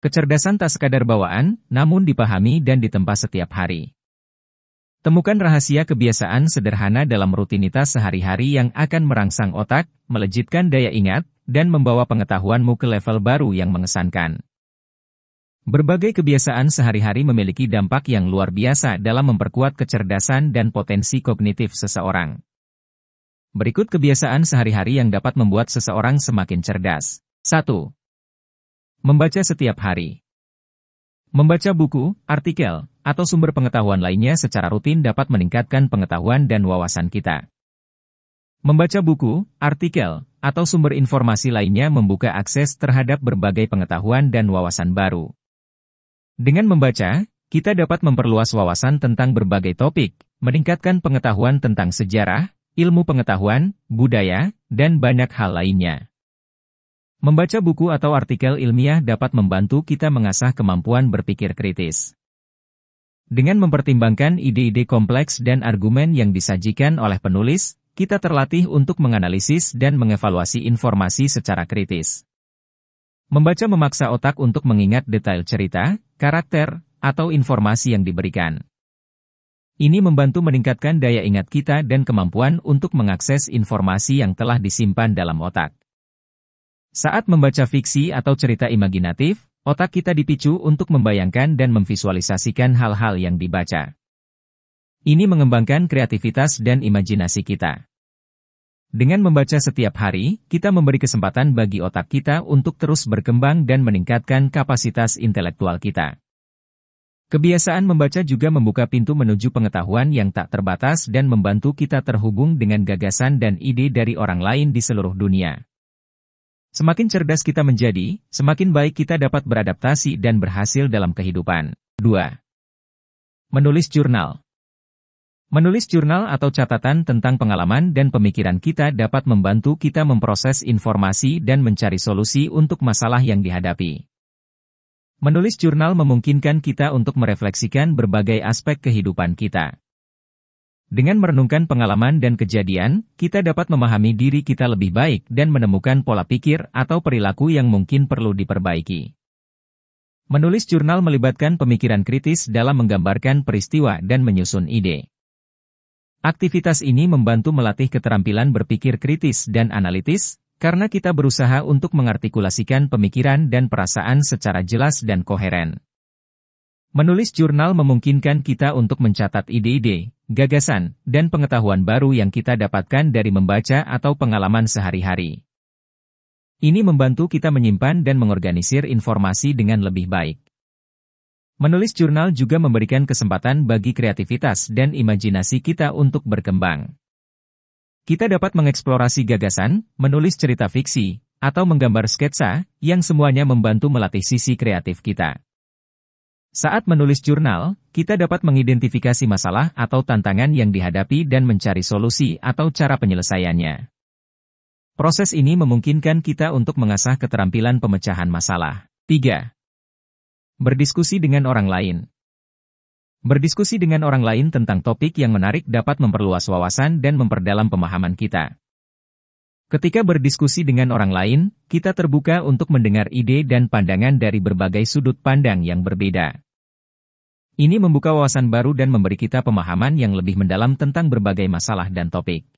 Kecerdasan tak sekadar bawaan, namun dipahami dan ditempa setiap hari. Temukan rahasia kebiasaan sederhana dalam rutinitas sehari-hari yang akan merangsang otak, melejitkan daya ingat, dan membawa pengetahuanmu ke level baru yang mengesankan. Berbagai kebiasaan sehari-hari memiliki dampak yang luar biasa dalam memperkuat kecerdasan dan potensi kognitif seseorang. Berikut kebiasaan sehari-hari yang dapat membuat seseorang semakin cerdas. 1. Membaca setiap hari. Membaca buku, artikel, atau sumber pengetahuan lainnya secara rutin dapat meningkatkan pengetahuan dan wawasan kita. Membaca buku, artikel, atau sumber informasi lainnya membuka akses terhadap berbagai pengetahuan dan wawasan baru. Dengan membaca, kita dapat memperluas wawasan tentang berbagai topik, meningkatkan pengetahuan tentang sejarah, ilmu pengetahuan, budaya, dan banyak hal lainnya. Membaca buku atau artikel ilmiah dapat membantu kita mengasah kemampuan berpikir kritis. Dengan mempertimbangkan ide-ide kompleks dan argumen yang disajikan oleh penulis, kita terlatih untuk menganalisis dan mengevaluasi informasi secara kritis. Membaca memaksa otak untuk mengingat detail cerita, karakter, atau informasi yang diberikan. Ini membantu meningkatkan daya ingat kita dan kemampuan untuk mengakses informasi yang telah disimpan dalam otak. Saat membaca fiksi atau cerita imajinatif, otak kita dipicu untuk membayangkan dan memvisualisasikan hal-hal yang dibaca. Ini mengembangkan kreativitas dan imajinasi kita. Dengan membaca setiap hari, kita memberi kesempatan bagi otak kita untuk terus berkembang dan meningkatkan kapasitas intelektual kita. Kebiasaan membaca juga membuka pintu menuju pengetahuan yang tak terbatas dan membantu kita terhubung dengan gagasan dan ide dari orang lain di seluruh dunia. Semakin cerdas kita menjadi, semakin baik kita dapat beradaptasi dan berhasil dalam kehidupan. 2. Menulis jurnal. Menulis jurnal atau catatan tentang pengalaman dan pemikiran kita dapat membantu kita memproses informasi dan mencari solusi untuk masalah yang dihadapi. Menulis jurnal memungkinkan kita untuk merefleksikan berbagai aspek kehidupan kita. Dengan merenungkan pengalaman dan kejadian, kita dapat memahami diri kita lebih baik dan menemukan pola pikir atau perilaku yang mungkin perlu diperbaiki. Menulis jurnal melibatkan pemikiran kritis dalam menggambarkan peristiwa dan menyusun ide. Aktivitas ini membantu melatih keterampilan berpikir kritis dan analitis, karena kita berusaha untuk mengartikulasikan pemikiran dan perasaan secara jelas dan koheren. Menulis jurnal memungkinkan kita untuk mencatat ide-ide, gagasan, dan pengetahuan baru yang kita dapatkan dari membaca atau pengalaman sehari-hari. Ini membantu kita menyimpan dan mengorganisir informasi dengan lebih baik. Menulis jurnal juga memberikan kesempatan bagi kreativitas dan imajinasi kita untuk berkembang. Kita dapat mengeksplorasi gagasan, menulis cerita fiksi, atau menggambar sketsa, yang semuanya membantu melatih sisi kreatif kita. Saat menulis jurnal, kita dapat mengidentifikasi masalah atau tantangan yang dihadapi dan mencari solusi atau cara penyelesaiannya. Proses ini memungkinkan kita untuk mengasah keterampilan pemecahan masalah. 3. Berdiskusi dengan orang lain. Berdiskusi dengan orang lain tentang topik yang menarik dapat memperluas wawasan dan memperdalam pemahaman kita. Ketika berdiskusi dengan orang lain, kita terbuka untuk mendengar ide dan pandangan dari berbagai sudut pandang yang berbeda. Ini membuka wawasan baru dan memberi kita pemahaman yang lebih mendalam tentang berbagai masalah dan topik.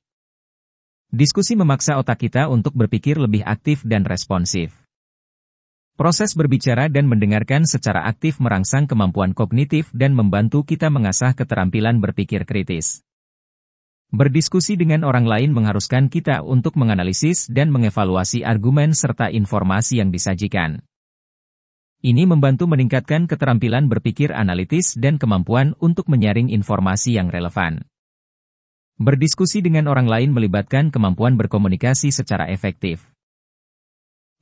Diskusi memaksa otak kita untuk berpikir lebih aktif dan responsif. Proses berbicara dan mendengarkan secara aktif merangsang kemampuan kognitif dan membantu kita mengasah keterampilan berpikir kritis. Berdiskusi dengan orang lain mengharuskan kita untuk menganalisis dan mengevaluasi argumen serta informasi yang disajikan. Ini membantu meningkatkan keterampilan berpikir analitis dan kemampuan untuk menyaring informasi yang relevan. Berdiskusi dengan orang lain melibatkan kemampuan berkomunikasi secara efektif.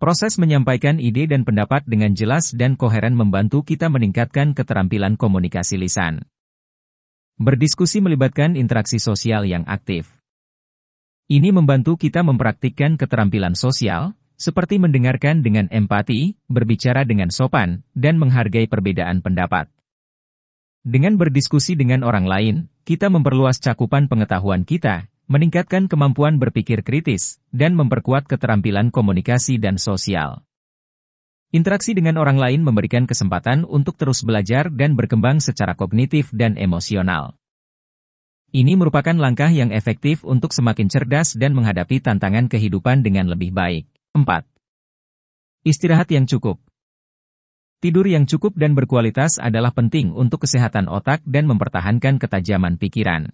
Proses menyampaikan ide dan pendapat dengan jelas dan koheren membantu kita meningkatkan keterampilan komunikasi lisan. Berdiskusi melibatkan interaksi sosial yang aktif. Ini membantu kita mempraktikkan keterampilan sosial, seperti mendengarkan dengan empati, berbicara dengan sopan, dan menghargai perbedaan pendapat. Dengan berdiskusi dengan orang lain, kita memperluas cakupan pengetahuan kita, meningkatkan kemampuan berpikir kritis, dan memperkuat keterampilan komunikasi dan sosial. Interaksi dengan orang lain memberikan kesempatan untuk terus belajar dan berkembang secara kognitif dan emosional. Ini merupakan langkah yang efektif untuk semakin cerdas dan menghadapi tantangan kehidupan dengan lebih baik. 4. Istirahat yang cukup. Tidur yang cukup dan berkualitas adalah penting untuk kesehatan otak dan mempertahankan ketajaman pikiran.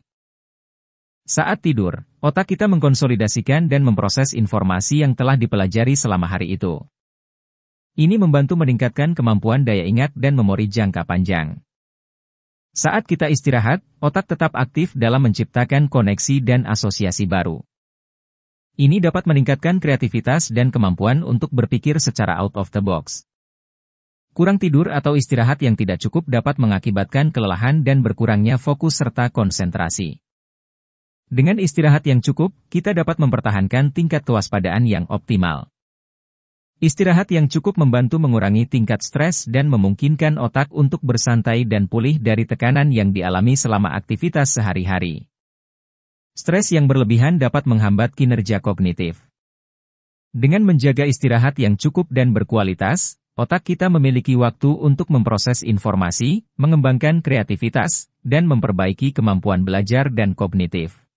Saat tidur, otak kita mengkonsolidasikan dan memproses informasi yang telah dipelajari selama hari itu. Ini membantu meningkatkan kemampuan daya ingat dan memori jangka panjang. Saat kita istirahat, otak tetap aktif dalam menciptakan koneksi dan asosiasi baru. Ini dapat meningkatkan kreativitas dan kemampuan untuk berpikir secara out of the box. Kurang tidur atau istirahat yang tidak cukup dapat mengakibatkan kelelahan dan berkurangnya fokus serta konsentrasi. Dengan istirahat yang cukup, kita dapat mempertahankan tingkat kewaspadaan yang optimal. Istirahat yang cukup membantu mengurangi tingkat stres dan memungkinkan otak untuk bersantai dan pulih dari tekanan yang dialami selama aktivitas sehari-hari. Stres yang berlebihan dapat menghambat kinerja kognitif. Dengan menjaga istirahat yang cukup dan berkualitas, otak kita memiliki waktu untuk memproses informasi, mengembangkan kreativitas, dan memperbaiki kemampuan belajar dan kognitif.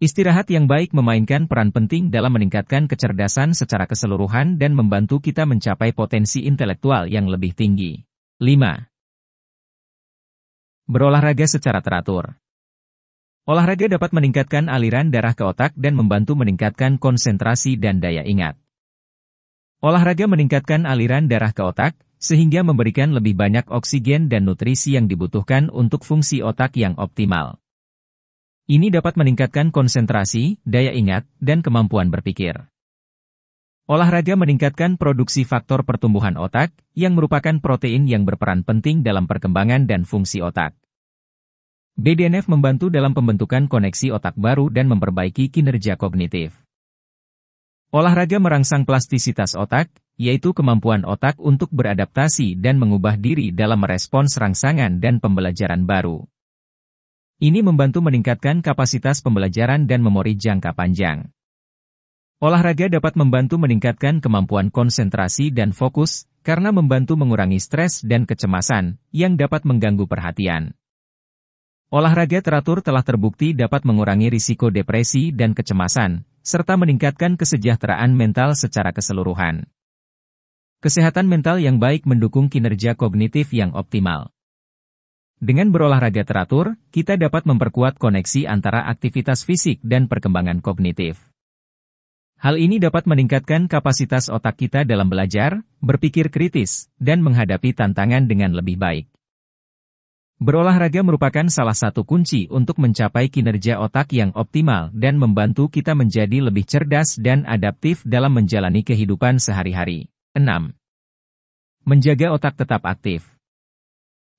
Istirahat yang baik memainkan peran penting dalam meningkatkan kecerdasan secara keseluruhan dan membantu kita mencapai potensi intelektual yang lebih tinggi. 5. Berolahraga secara teratur. Olahraga dapat meningkatkan aliran darah ke otak dan membantu meningkatkan konsentrasi dan daya ingat. Olahraga meningkatkan aliran darah ke otak, sehingga memberikan lebih banyak oksigen dan nutrisi yang dibutuhkan untuk fungsi otak yang optimal. Ini dapat meningkatkan konsentrasi, daya ingat, dan kemampuan berpikir. Olahraga meningkatkan produksi faktor pertumbuhan otak, yang merupakan protein yang berperan penting dalam perkembangan dan fungsi otak. BDNF membantu dalam pembentukan koneksi otak baru dan memperbaiki kinerja kognitif. Olahraga merangsang plastisitas otak, yaitu kemampuan otak untuk beradaptasi dan mengubah diri dalam merespons rangsangan dan pembelajaran baru. Ini membantu meningkatkan kapasitas pembelajaran dan memori jangka panjang. Olahraga dapat membantu meningkatkan kemampuan konsentrasi dan fokus, karena membantu mengurangi stres dan kecemasan, yang dapat mengganggu perhatian. Olahraga teratur telah terbukti dapat mengurangi risiko depresi dan kecemasan, serta meningkatkan kesejahteraan mental secara keseluruhan. Kesehatan mental yang baik mendukung kinerja kognitif yang optimal. Dengan berolahraga teratur, kita dapat memperkuat koneksi antara aktivitas fisik dan perkembangan kognitif. Hal ini dapat meningkatkan kapasitas otak kita dalam belajar, berpikir kritis, dan menghadapi tantangan dengan lebih baik. Berolahraga merupakan salah satu kunci untuk mencapai kinerja otak yang optimal dan membantu kita menjadi lebih cerdas dan adaptif dalam menjalani kehidupan sehari-hari. 6. Menjaga otak tetap aktif.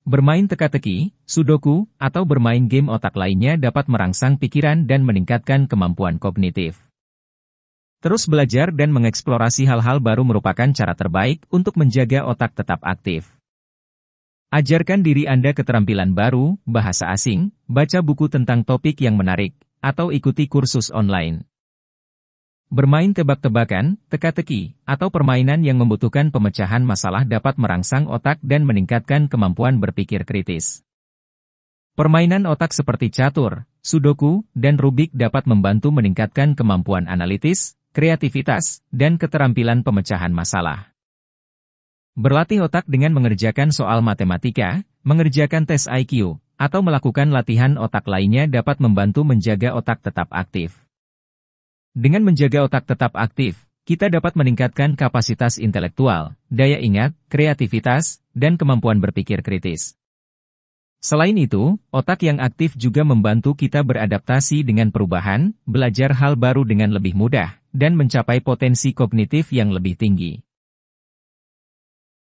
Bermain teka-teki, sudoku, atau bermain game otak lainnya dapat merangsang pikiran dan meningkatkan kemampuan kognitif. Terus belajar dan mengeksplorasi hal-hal baru merupakan cara terbaik untuk menjaga otak tetap aktif. Ajarkan diri Anda keterampilan baru, bahasa asing, baca buku tentang topik yang menarik, atau ikuti kursus online. Bermain tebak-tebakan, teka-teki, atau permainan yang membutuhkan pemecahan masalah dapat merangsang otak dan meningkatkan kemampuan berpikir kritis. Permainan otak seperti catur, sudoku, dan rubik dapat membantu meningkatkan kemampuan analitis, kreativitas, dan keterampilan pemecahan masalah. Berlatih otak dengan mengerjakan soal matematika, mengerjakan tes IQ, atau melakukan latihan otak lainnya dapat membantu menjaga otak tetap aktif. Dengan menjaga otak tetap aktif, kita dapat meningkatkan kapasitas intelektual, daya ingat, kreativitas, dan kemampuan berpikir kritis. Selain itu, otak yang aktif juga membantu kita beradaptasi dengan perubahan, belajar hal baru dengan lebih mudah, dan mencapai potensi kognitif yang lebih tinggi.